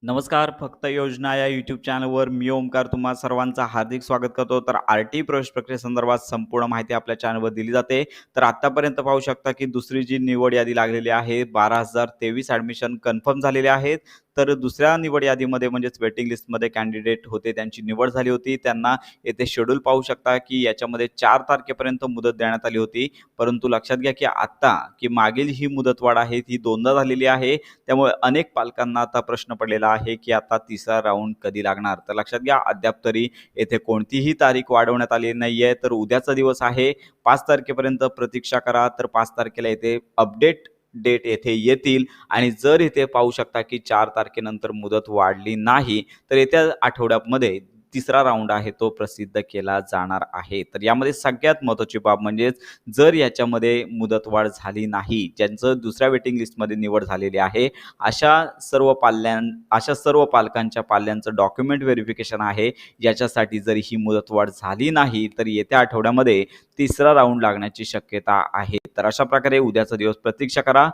नमस्कार. फक्त योजना या यूट्यूब चॅनलवर मी ओमकार तुम्हा सर्वांचं हार्दिक स्वागत करतो. तर आर-टी प्रवेश प्रक्रियेसंदर्भात संपूर्ण माहिती आपल्या चॅनलवर दिली जाते. तर आत्तापर्यंत पाहू शकता की दुसरी जी निवड यादी लागलेली आहे 12,023 ॲडमिशन कन्फर्म झालेले आहेत. तर दुसऱ्या निवड यादीमध्ये म्हणजेच वेटिंग लिस्टमध्ये कॅन्डिडेट होते त्यांची निवड झाली होती. त्यांना येथे शेड्यूल पाहू शकता की याच्यामध्ये 4 तारखेपर्यंत मुदत देण्यात आली होती. परंतु लक्षात घ्या की आता की मागील ही मुदतवाढ आहे ती दोनदा झालेली आहे. त्यामुळे अनेक पालकांना आता प्रश्न पडलेला आहे की आता तिसरा राऊंड कधी लागणार. तर लक्षात घ्या अद्याप तरी येथे कोणतीही तारीख वाढवण्यात आली नाहीये. तर उद्याचा दिवस आहे 5 तारखेपर्यंत प्रतीक्षा करा. तर 5 तारखेला येथे अपडेट डेट येथे येतील आणि जर इथे पाहू शकता की 4 तारखेनंतर मुदत वाढली नाही तर येत्या आठवड्यामध्ये तिसरा राऊंड आहे तो प्रसिद्ध केला जाणार आहे. तर यामध्ये सगळ्यात महत्त्वाची बाब म्हणजेच जर याच्यामध्ये मुदतवाढ झाली नाही, ज्यांचं दुसऱ्या वेटिंग लिस्टमध्ये निवड झालेली आहे, अशा सर्व पालकांच्या पाल्यांचं डॉक्युमेंट व्हेरिफिकेशन आहे. याच्यासाठी जर ही मुदतवाढ झाली नाही, तर येत्या आठवड्यामध्ये तिसरा राऊंड लागण्याची शक्यता आहे. तर अशा प्रकारे उद्याचा दिवस प्रतीक्षा करा.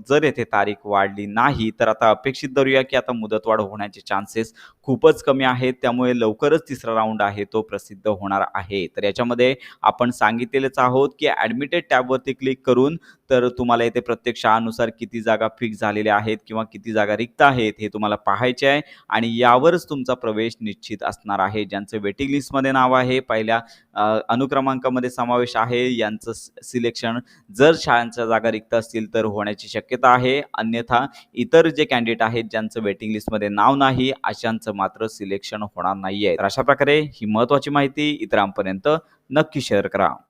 जर येथे तारीख वाढली नाही, तर आता अपेक्षित धरूया की आता मुदतवाढ होण्याचे चान्सेस खूपच कमी आहेत. त्यामुळे लवकरच तिसरा राऊंड आहे तो प्रसिद्ध होणार आहे. तर याच्यामध्ये आपण सांगितलेलेच आहोत की ॲडमिटेड टॅबवरती क्लिक करून तर तुम्हाला इथे प्रत्येक शाळानुसार किती जागा फिक्स झालेल्या आहेत किंवा किती जागा रिक्त आहेत हे तुम्हाला पाहायचे आहे आणि यावरच तुमचा प्रवेश निश्चित असणार आहे. ज्यांचं वेटिंग लिस्टमध्ये नाव आहे, पहिल्या अनुक्रमांकामध्ये समावेश आहे, यांचं सिलेक्शन जर शाळांच्या जागा रिक्त असतील तर होण्याची शक्यता आहे. अन्यथा इतर जे कॅन्डिडेट आहेत ज्यांचं वेटिंग लिस्टमध्ये नाव नाही अशांचं मात्र सिलेक्शन होणार नाहीये. तर अशा प्रकारे ही महत्त्वाची माहिती इतरांपर्यंत नक्की शेअर करा.